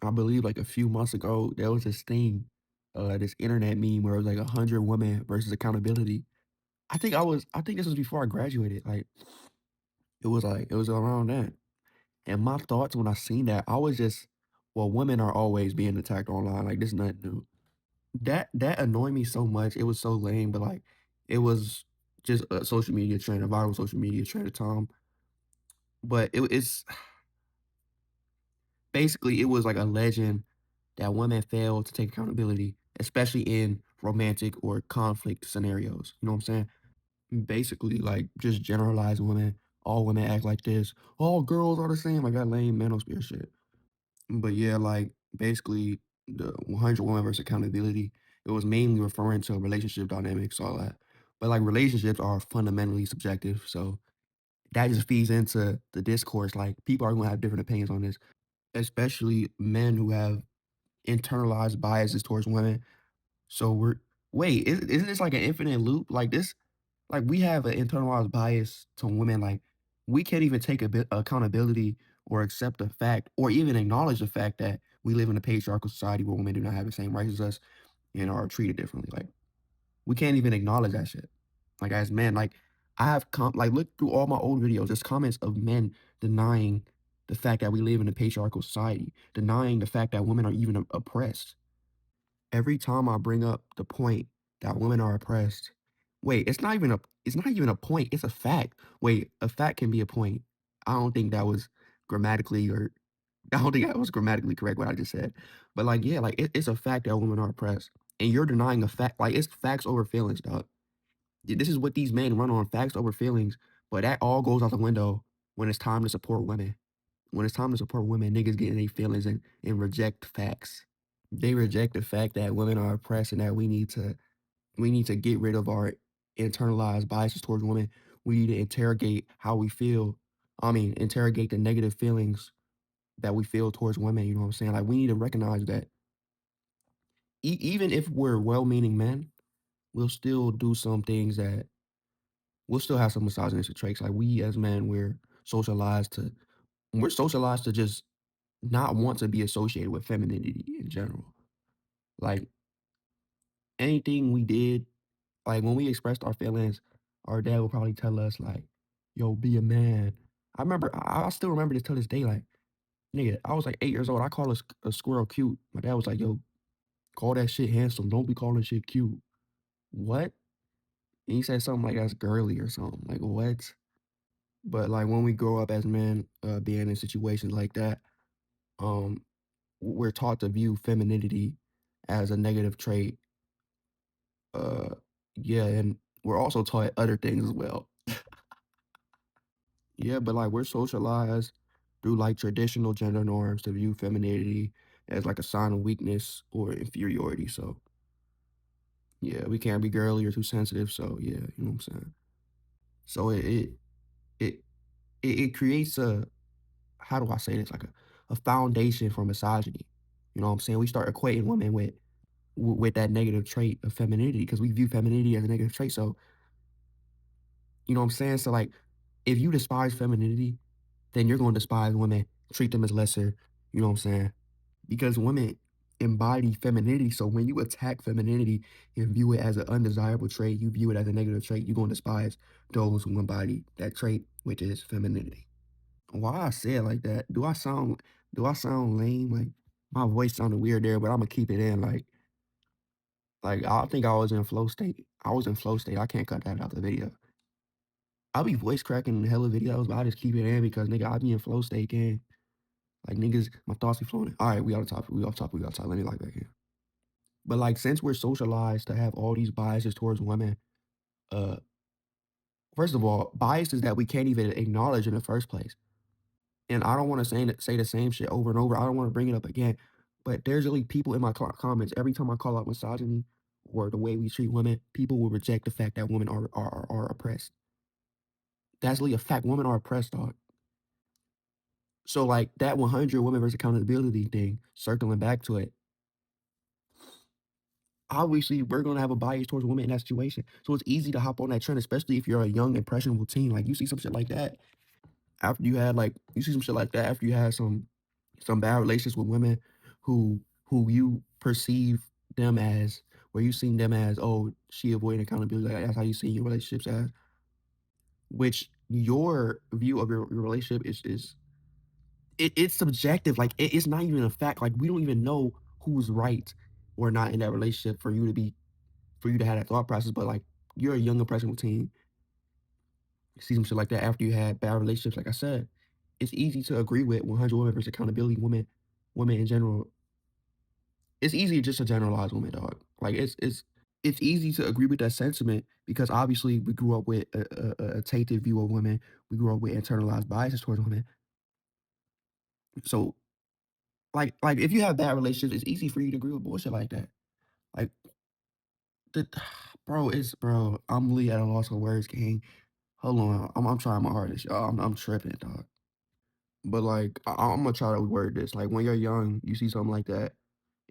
I believe like a few months ago, there was this thing, this internet meme where it was like 100 women versus accountability. I think this was before I graduated. Like it was around then. And my thoughts when I seen that, I was just, well, women are always being attacked online. Like this is nothing new. That annoyed me so much. It was so lame, but like it was just a social media trend, a viral social media trend at the time. But it's basically it was like a legend that women fail to take accountability, especially in romantic or conflict scenarios. You know what I'm saying? Basically, like just generalize women. All women act like this. All girls are the same. Like that lame manosphere shit. But yeah, like basically the 100 women versus accountability. It was mainly referring to relationship dynamics, all that. But like relationships are fundamentally subjective, so that just feeds into the discourse. Like people are gonna have different opinions on this, especially men who have internalized biases towards women. So we're wait, isn't this like an infinite loop? Like this, like we have an internalized bias to women. Like we can't even take a bit accountability or accept the fact or even acknowledge the fact that we live in a patriarchal society where women do not have the same rights as us and are treated differently. Like we can't even acknowledge that shit. Like as men, like I have like look through all my old videos. There's comments of men denying the fact that we live in a patriarchal society, denying the fact that women are even oppressed. Every time I bring up the point that women are oppressed, wait, it's not even a point, it's a fact. Wait, a fact can be a point. I don't think that was grammatically or I don't think that was grammatically correct what I just said. But like, yeah, like it's a fact that women are oppressed. And you're denying a fact. Like it's facts over feelings, dog. This is what these men run on, facts over feelings. But that all goes out the window when it's time to support women. When it's time to support women, niggas get in their feelings and reject facts. They reject the fact that women are oppressed and that we need to get rid of our internalized biases towards women. We need to interrogate how we feel. I mean, interrogate the negative feelings that we feel towards women. You know what I'm saying? Like we need to recognize that even if we're well-meaning men, we'll still do some things that we'll still have some misogynistic traits. Like we as men, we're socialized to just not want to be associated with femininity in general. Like anything we did, like when we expressed our feelings, our dad would probably tell us like, "Yo, be a man." I still remember this till this day. Like, nigga, I was like 8 years old. I called a squirrel cute. My dad was like, "Yo, call that shit handsome. Don't be calling shit cute." What? And he said something like that's girly or something. Like what? But like when we grow up as men, being in situations like that, um, we're taught to view femininity as a negative trait. Uh, yeah, and we're also taught other things as well. Yeah, but like we're socialized through like traditional gender norms to view femininity as like a sign of weakness or inferiority. So yeah, we can't be girly or too sensitive. So yeah, you know what I'm saying. So it it creates a, how do I say this, like a foundation for misogyny. You know what I'm saying? We start equating women with that negative trait of femininity because we view femininity as a negative trait. So you know what I'm saying? So like if you despise femininity, then you're gonna despise women, treat them as lesser, you know what I'm saying? Because women embody femininity, so when you attack femininity and view it as an undesirable trait, you view it as a negative trait, you're gonna despise those who embody that trait, which is femininity. Why I say it like that? Do I sound lame? Like my voice sounded weird there, but Imma keep it in, like I think I was in flow state. I was in flow state, I can't cut that out the video. I'll be voice cracking in hella videos, but I just keep it in because nigga, I be in flow state, gang. Like niggas, my thoughts be flowing. All right, we off topic. We off topic. We off topic. Let me like back in. But like, since we're socialized to have all these biases towards women, uh, first of all, biases that we can't even acknowledge in the first place. And I don't want to say the same shit over and over. I don't want to bring it up again. But there's really people in my comments every time I call out misogyny or the way we treat women, people will reject the fact that women are oppressed. That's really a fact. Women are oppressed, dog. So like that 100 women versus accountability thing, circling back to it, obviously we're gonna have a bias towards women in that situation. So it's easy to hop on that trend, especially if you're a young, impressionable teen. Like you see some shit like that after you had like you see some shit like that after you had some bad relations with women who you perceive them as, where you seen them as, oh, she avoiding accountability. Like, that's how you see your relationships as. Which your view of your relationship is it's subjective. Like it's not even a fact. Like we don't even know who's right or not in that relationship for you to have that thought process. But like you're a young impressionable teen, see some shit like that after you had bad relationships. Like I said, it's easy to agree with 100 women versus accountability. Women in general. It's easy just to generalize women, dog. Like it's easy to agree with that sentiment because obviously we grew up with a tainted view of women. We grew up with internalized biases towards women. So like if you have bad relationships, it's easy for you to agree with bullshit like that. Like the bro, I'm really at a loss of words, gang. Hold on, I'm trying my hardest, y'all. I'm tripping, dog. But like I'm gonna try to word this. Like when you're young, you see something like that,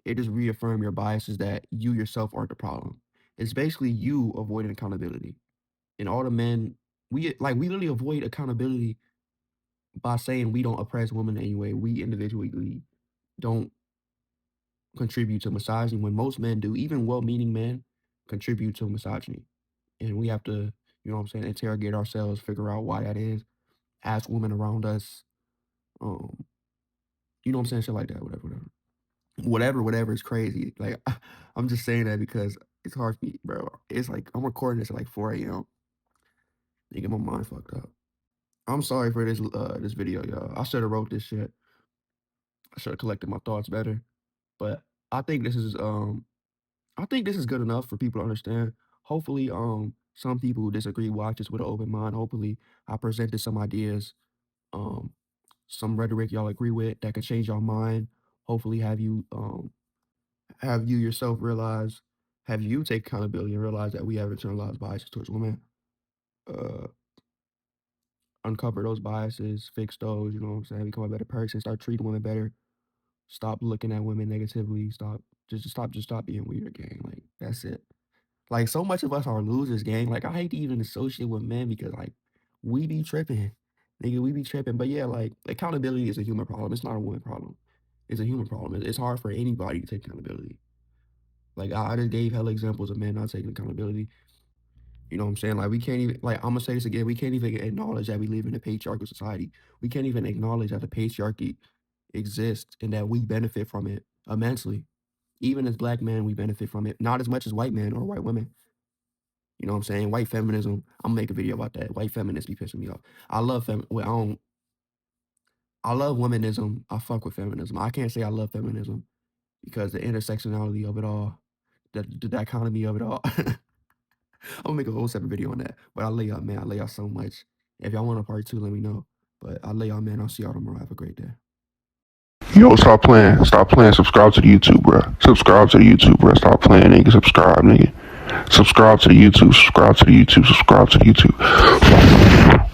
it just reaffirm your biases that you yourself aren't the problem. It's basically you avoiding accountability. And all the men, we literally avoid accountability by saying we don't oppress women anyway. We individually don't contribute to misogyny when most men do. Even well-meaning men contribute to misogyny. And we have to, you know what I'm saying, interrogate ourselves, figure out why that is, ask women around us, um, you know what I'm saying, shit like that, whatever. Whatever is crazy. Like I'm just saying that because it's hard for me, bro. It's like I'm recording this at like 4 a.m. Nigga, my mind fucked up. I'm sorry for this video, y'all. I should have wrote this shit. I should have collected my thoughts better. But I think this is I think this is good enough for people to understand. Hopefully, some people who disagree watch this with an open mind. Hopefully, I presented some ideas, um, some rhetoric y'all agree with that could change your mind. Hopefully, have you yourself realize, have you take accountability and realize that we have internalized biases towards women. Uh, Uncover those biases, fix those. You know what I'm saying? Become a better person. Start treating women better. Stop looking at women negatively. Stop being weird, gang. Like that's it. Like so much of us are losers, gang. Like I hate to even associate with men because like we be tripping, nigga. We be tripping. But yeah, like accountability is a human problem. It's not a woman problem. It's a human problem. It's hard for anybody to take accountability. Like I just gave hella examples of men not taking accountability. You know what I'm saying? Like we can't even like I'm gonna say this again. We can't even acknowledge that we live in a patriarchal society. We can't even acknowledge that the patriarchy exists and that we benefit from it immensely. Even as black men, we benefit from it. Not as much as white men or white women. You know what I'm saying? White feminism. I'm gonna make a video about that. White feminists be pissing me off. I love well, I love womanism. I fuck with feminism. I can't say I love feminism because the intersectionality of it all, the dichotomy of it all. I'm gonna make a whole separate video on that. But I lay y'all, man. I lay y'all so much. If y'all want a part two, let me know. But I lay y'all, man. I'll see y'all tomorrow. Have a great day. Yo, stop playing. Stop playing. Subscribe to the YouTube, bro. Subscribe to the YouTube, bro. Stop playing, nigga. Subscribe, nigga. Subscribe to the YouTube. Subscribe to the YouTube. Subscribe to the YouTube.